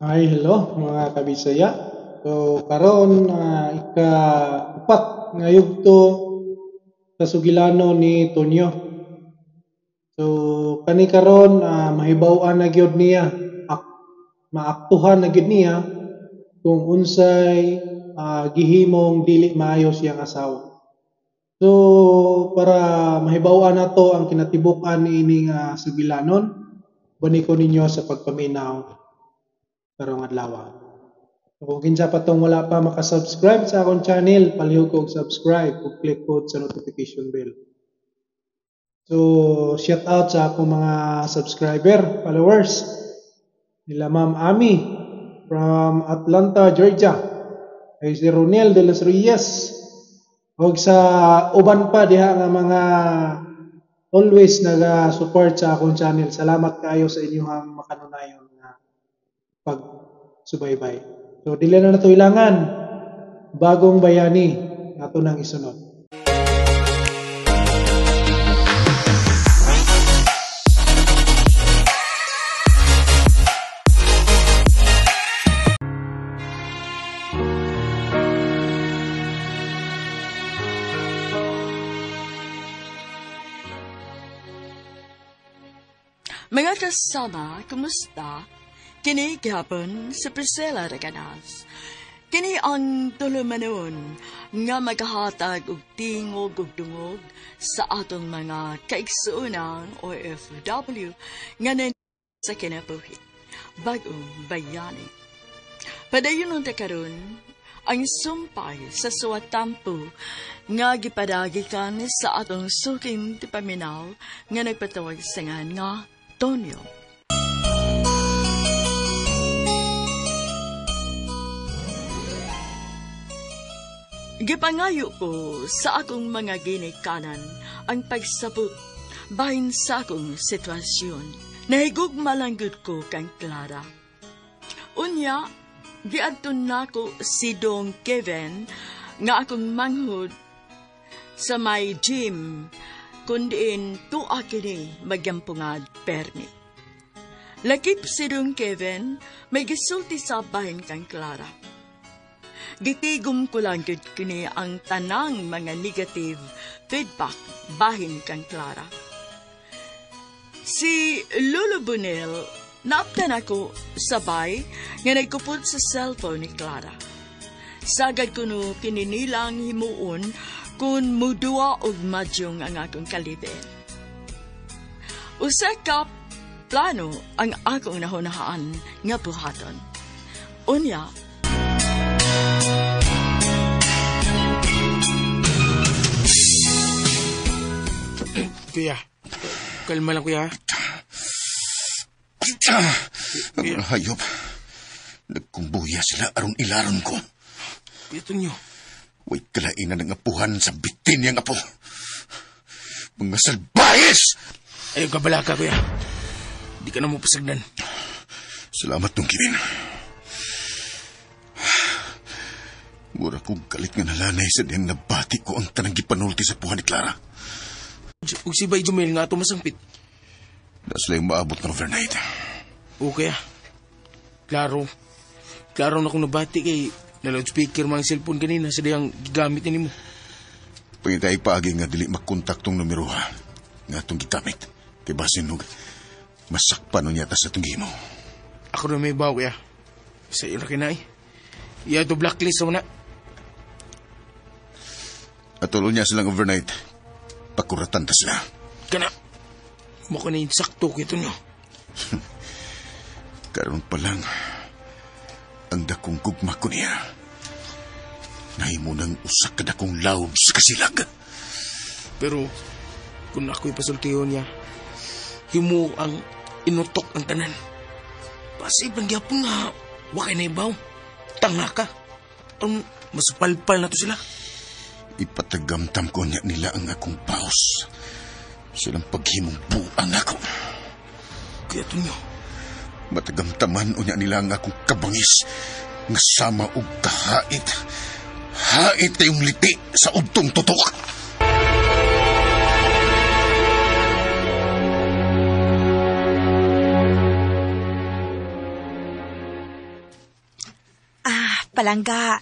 Ay, hello mga kabisaya. So karon ika-upat nga yugto sa sugilano ni Tonyo. So kani karon mahibaw-an na gyud niya, maaktuhan na gyud niya kung unsay gihimong dili maayo siyang asawa. So para mahibaw-an nato ang kinatibuk-an niini nga sugilanon, baniko ninyo sa pagpaminaw karong adlaw. So, kung kinsa pa tong wala pa makasubscribe sa akong channel, palihog og subscribe ug click po sa notification bell. So, shout out sa akong mga subscriber, followers. Nila Ma'am Ami from Atlanta, Georgia. Kay si Ronel de los Reyes. Ug sa uban pa diha nga mga always naga-support sa akong channel. Salamat kayo sa inyong makanunayon nga pagsubaybay. So, dili na nato ilangan. Bagong bayani nato nang isunod. Mga kasama, kumusta? Kini gihapon sa Priscilla Raganas. Kini ang tulumanon nga maghahatag og tingog ug dungog sa atong mga kaigsuunang OFW nga sa kinabuhi. Bagong bayani. Padayon ta karon ang sumpay sa suwatampo nga gipadagikan sa atong suking tipaminaw nga nagpatawag singan nga Tonyo. Gipangayo ko sa akong mga ginikanan ang pagsabot bahin sa akong sitwasyon. Nahigugma lang gud ko kang Clara. Unya, giadton nako si Dong Kevin nga akong manghud sa may gym kundiin tuwa kini magyampungan permit. Lakip si Dong Kevin may gisulti sa bahin kang Clara. Gitigom ko lang gud kini ang tanang mga negative feedback bahin kang Clara. Si Lolo Bunel naaptan ako sabay nga nagkupot sa cellphone ni Clara. Sagad ko no kininilang himuon kung mudua og madyong ang akong kalibin. Usa ka plano ang akong nahunahaan nga buhaton. Unya, Kuya, kalma lang kuya. Ang mga hayop, nagkumbuya sila aron ilaron ko. Kuya Tonyo. Way kalainan ng apuhan sa bitin niyang apo. Mga salbayes! Ayaw ka bala ka, kuya. Di ka na mo pasagdan. Salamat nung Kevin. Mura kong galit nga nalanay sa diyang nabati ko ang tanang gipanulti sa puhan ni Clara. Ug si Bay Jumel nga ito masangpit. Na sila yung maabot ng overnight. O kaya, klaro na kung nabati kay na loudspeaker mga cellphone kanina sa diyang gigamit ni mo. Pangitay paagi nga dili magkontaktong numero ha. Nga itong gigamit. Kay basin nung masakpan nun yata sa itong gimo. Ako na may bawa kuya. Sa iyo na kinay. Iya ito blacklist sa una. At tulo niya silang overnight. Pakuratan ta sila. Kana, mukha na yung sakto ko ito nyo. Karon pa lang, ang dakong gugma ko niya. Nahimo ng usak ka dakong lawom sa kasilag. Pero, kung ako'y pasultiyo niya, himo ang inutok ang tanan. Pasibang gyapon nga, wakay na ibaw. Tanga ka. Ang masupalpal na to sila. Ipatagamtam ko niya nila ang akong paus. Silang paghimong buang ako. Kaya ito nyo. Matagamtaman o niya nila ang akong kabangis. Nga sama o kahait. Hait kayong liti sa udtong tutok. Palangga,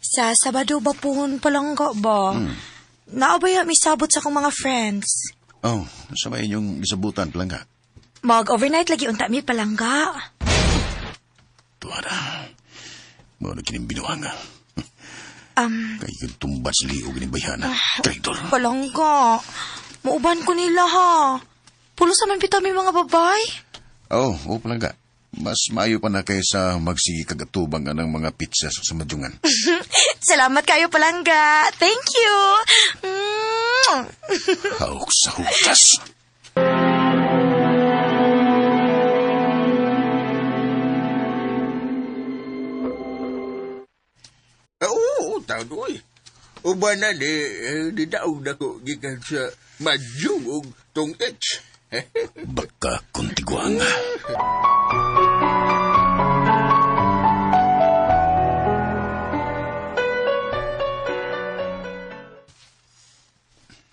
sa Sabado ba pun palangga ba? Naabaya may sabot sa akong mga friends. Oh, sa may inyong gisabutan, Palangga. Mag-overnight lagi unta mi palangga. Tuwara, mo na kining binuhanga. Kaya yung tumba sa liog ni Bayana, traitor. Palangga, mauban ko nila ha. Pulos naman pita may mga babay. Oh, Palangga. Mas maayo pa na kaysa magsigi kagatubang ng mga pizza sa madyungan. Salamat kayo, Palangga. Thank you. Hawak sa hukas. Oo, tagoy. Uban na di daog na ko gikan sa madyong og tong-its. Baka kuntiguanga.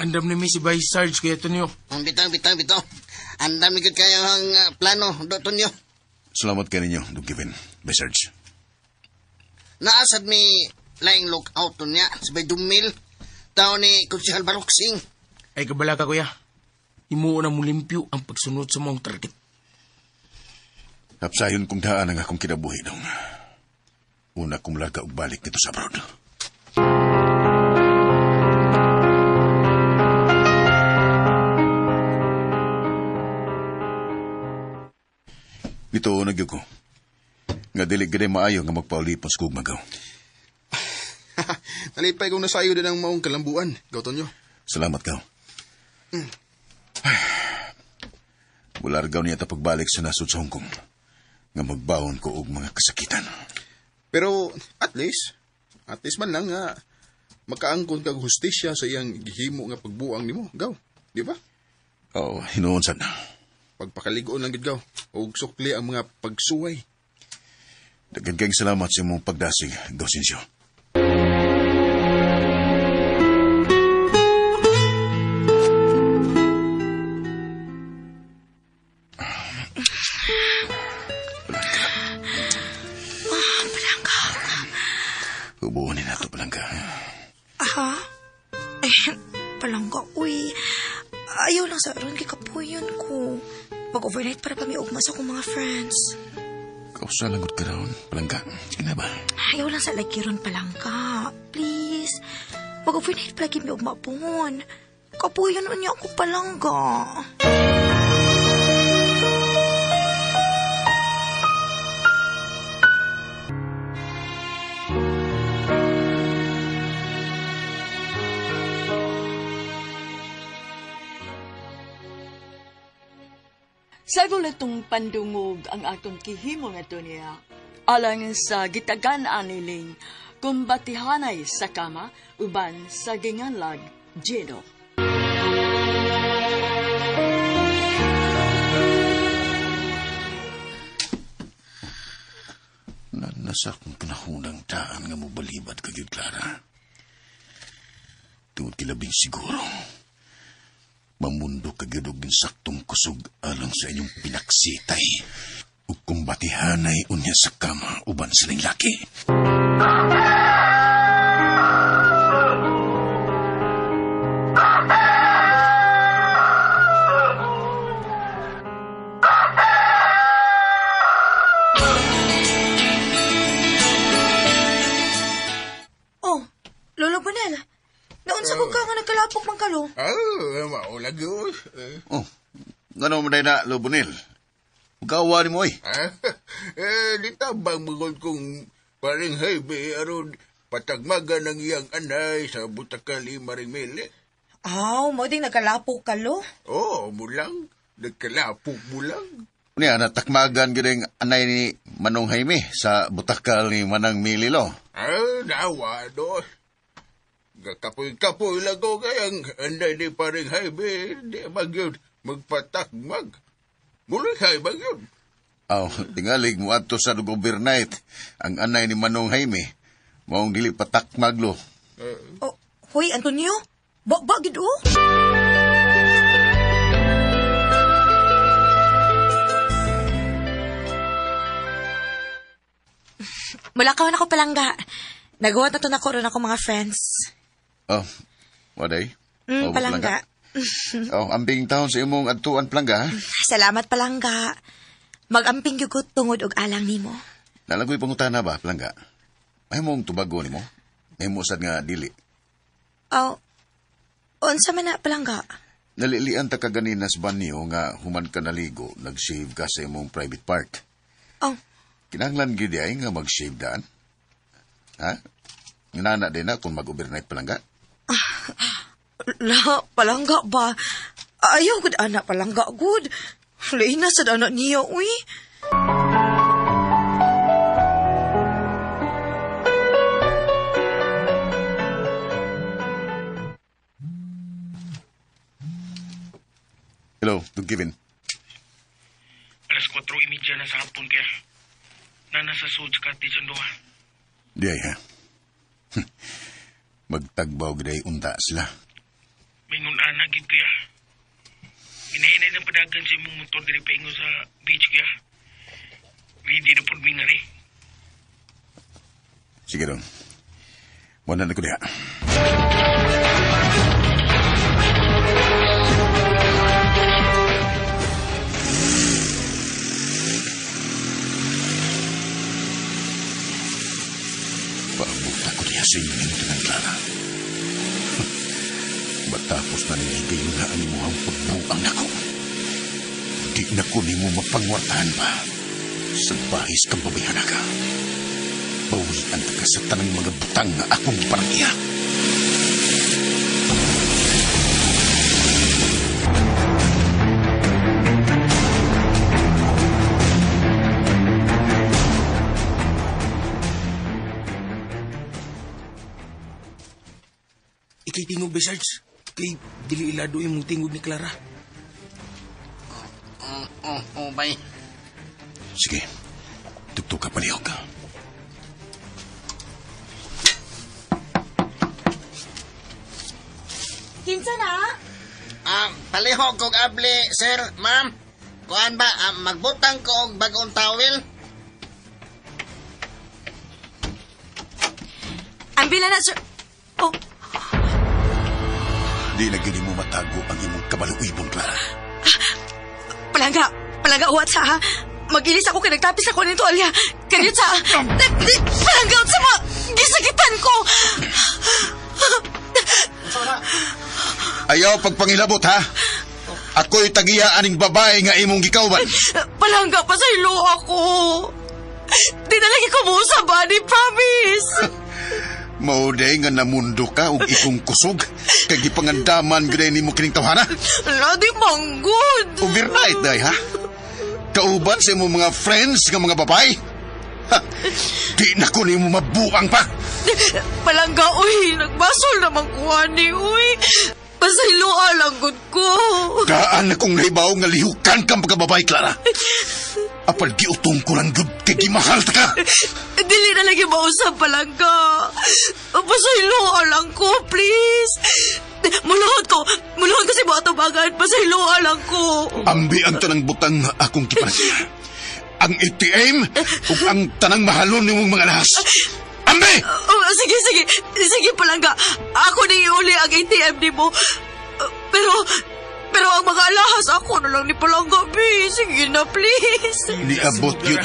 Andam ni si Vice Sarge kaya Tonyo. Bitaw. Andam ni kayo ang plano, Dr. Nyo. Salamat kayo ninyo, Dong Kevin. By Sarge. Naasad mi laing lookout niya sa bay dumil. Tao ni Kunsihal Baroksing. Ay kabala ka kuya. Himuo na mo limpyo ang pagsunod sa mong target. Napsayon kong daan ang akong kinabuhi nung una kong laga og balik dito sa abroad. Ito nagyo ko. Nga dili gede maayo nga magpaulipon sa kugmagaw. Nalipay kong nasayo din ang maong kalambuan, Gauton nyo. Salamat ka. Bulargaw niya ta pagbalik sa nasod sa Hong Kong. Nga magbaon ko og mga kasakitan. Pero at least man lang nga makaangkon kag hustisya sa iyang gihimo nga pagbuang nimo, gaw. Di ba? Oh, hinuon sad na. Pagpakaligoon lang gid gaw og sukli ang mga pagsuway. Daghan kayong salamat sa imong pagdasig, Gausencio. Hubuunin nato, Palangga. Ha? Palangga, uy. Ayaw lang sa aron kay kapuyon ko. Pag-overnight para pamiugma sa akong mga friends. Kausa langot ka raon, Palangga. Ina ba? Ayaw lang sa lagi ron, Palangga. Please. Pag-overnight palagi miugma pon. Kapuyon niya ako, Palangga. Sa gulatong pandungog ang atong kihimo nga niya, alang sa gitagan-an niling kumbatihanay sa kama uban sa ginganlag Gino. Nasa akong kanahunang daan nga mobalibad kagid, Clara. Tungod kilabing siguro. Mamundo kagad og saktong kusog alang sa inyong pinaksitay ug kumbatihanay unya sa kama uban siling laki. Oh, Lolo Bonel. Naunsa ko ka nga nagkalapok mang kalo? Maulagi oy. Oh, ngano mo na, Lobonel? Magawa ni mo ay. Di tabang mangod kong paring haybe aron patagmagan ng iyang anay sa butakali maring mili. Aw, mo ding nagkalapok kalo? Oo, mulang. Nagkalapok mulang. Unya, natakmagan gining anay ni Manong Jaime sa butakal ni Manang Mililo. Nawa do. Kapoy-kapoy lang ko kayang anday ni paring haybe. Di magyod magpatakmag. Muloy hay magyod. Aw, tingalig mo ato sa overnight ang anay ni Manong Jaime. Maong dili patakmaglo. Oh, hoy, Antonio? Bagid o? Mulakaw na ko palangga. Nagawa na to na ko ron ako mga friends. Oh, waday? Palangga. Ambing taon sa imong adtuan palangga, ha? Salamat palangga. Mag-amping yugot tungod og alang nimo. Nalagoy pangutana ba, palangga? May mong tubago nimo? May musad nga dili. Unsa man na palangga? Nalilian ta ka ganina sa banyo nga human ka naligo, nag-shave ka sa imong private part. Kinahanglan gyud ay nga mag-shave daan. Ha? Nginana din na kung mag-overnight palangga. Palangga ba? Ayaw gud anak palangga gud. Lain na sad anak niya, uy. Hello, Dug Kevin. Alas 4:30 na sa hapon kaya nasa Suds Cottage ang duha. Di ay, ha? Magtagbaw gday unta sila. Mingon ana gid kuya. Inainay ng padagan sa imong motor diri paingo sa beach kaya. Ready na pod mingari. Sige ron. Wala na ko diha. Paabuta ko diha sa inyo ng Clara. Matapos na nilagay nga ang imuhang pagbuang ako. Di na ko ni mo mapangwartahan pa. Sa bahis kang babayana ka. Bawian ka sa tanang mga butang na akong parang iya. Ikay tingog ba, Sarge? Kay dili ilado yung tingog ni Clara. Bay. Sige, tuktok ka palihog ka. Kinsa na? Palihog kog abli, sir, ma'am. Kuan ba, magbutang ko og bagong towel? Ambila na, sir. Di na gini mo matago ang imong kabaluibong, Clara. Palangga, uwat sa ha. Mag-ilis ako kay nagtapis ako nito, Alia. Kanyot sa... Palangga, uwat sa mo. Gisakitan ko. Ayaw pagpangilabot, ha? Ako'y tagiya aning babae nga imong gikauban. Palangga, pasaylo ako. Di na lagi ko mo sa body, promise. Mauday nga namundo ka ug ikong kusog. Kay gipangandaman gid ni mo kining tawhana. Ladi manggod. Overnight, day, ha? Kauban sa imong mga friends nga mga babae. Ha? Di na ko ni mo mabuang pa. Palangga, uy. Nagbasol naman kuha ni, uy. Pasaylo alang gud ko. Daan na kong naibaw nga lihukan kang pagkababae, Clara. Apal giutong ko lang gud kay gimahal ta ka. Dili na lagi mausap, Palangga. Pasaylo alang ko, please. Muluhod ko si Bato Bagan. Pasaylo alang ko. Ambi ang tanang butang nga akong kipanasiya. Ang ATM ug ang tanang mahalon nimong mga lahas. Ambi! Sige, Palangga. Ako na iuli ang ATM ni mo. Pero ang mga alahas ako na lang ni Palangga, B. Sige na, please. Niabot yun.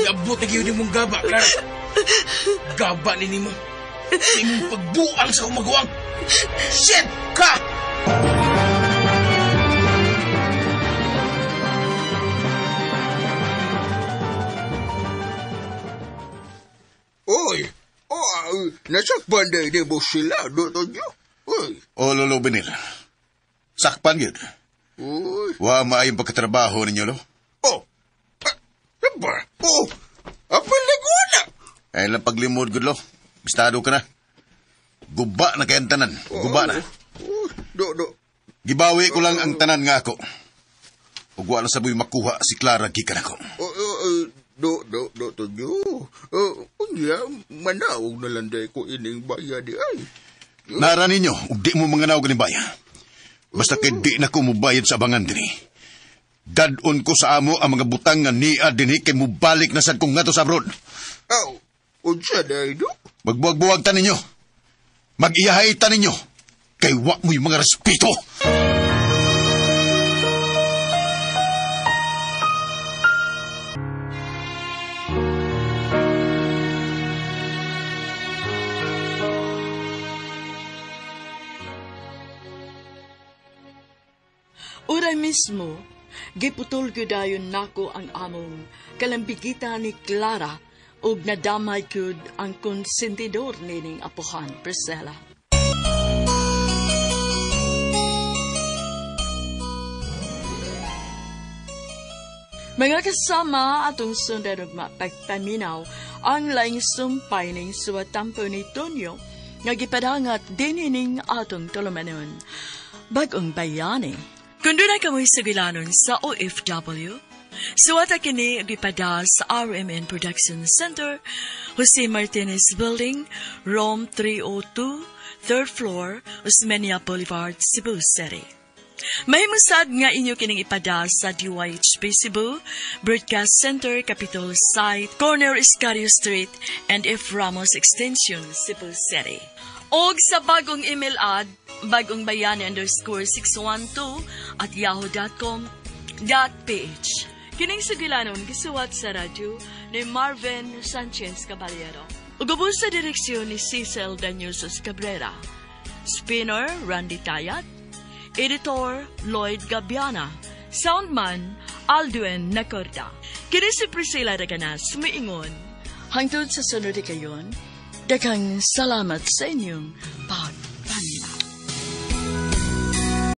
Niabot na yun mong gaba, Clara. Gaba ni mo. Imong pagbuang sa umagawang. Shit ka! Oy! Nasakpan na ini mo sila, doon nyo. Oy! O, Lolo Benil. Sakpan yun. Uy! Wa maayong pagkatrabaho ninyo, lo? Oh! Ba? Oh! Apal na ko na! Ay lang paglimod, good, lo. Bistado ka na. Guba na kayang tanan. Guba na. Do. Gibawi ko lang ang tanan nga ako. Ug wala saboy makuha si Clara gikan ako. Do, to nyo. Unya, manawag na landay ko ining baya di ay. Nara ninyo, ug di mo mga nawag ni baya. Basta kay di na ko mubayad sa abangan diri. Dadon ko sa amo ang mga butang nga niya dinhi kay mubalik na sad kong ngato sa abroad. Aw, unsa day do? Magbuwag-buwag ta ninyo. Mag-iyahay ta ninyo. Kay wa mo'y mga respeto. Uray mismo, giputol gyudayon nako ang among kalambigita ni Clara ug nadamay gyud ang konsentidor nining apuhan Priscilla. Mga kasama atong sundan ug mapagpaminaw ang laing sumpay ning suwatampo ni Tonyo nga gipadangat dinining atong tulumanon. Bagong bayani. Kung doon ay kamoy sugilanon sa OFW, suwata kini gipada sa RMN Production Center, Jose Martinez Building, Rome 302, 3rd floor, Osmeña Boulevard, Cebu City. Mahimusad nga inyo kining ipada sa DYHP Cebu, Broadcast Center, Capitol Site, Corner Iscario Street, and F. Ramos Extension, Cebu City. Og sa bagong email ad, bagongbayani_612@yahoo.com.ph. Kining sugilanon gisuwat sa radyo ni Marvin Sanchez Caballero. Ugubos sa direksyon ni Cecil Daniusos Cabrera. Spinner Randy Tayat. Editor Lloyd Gabiana. Soundman Alduen Nacorda. Kini si Priscilla Raganas sumiingon. Hangtod sa sunod kayon, daghang salamat sa inyong pag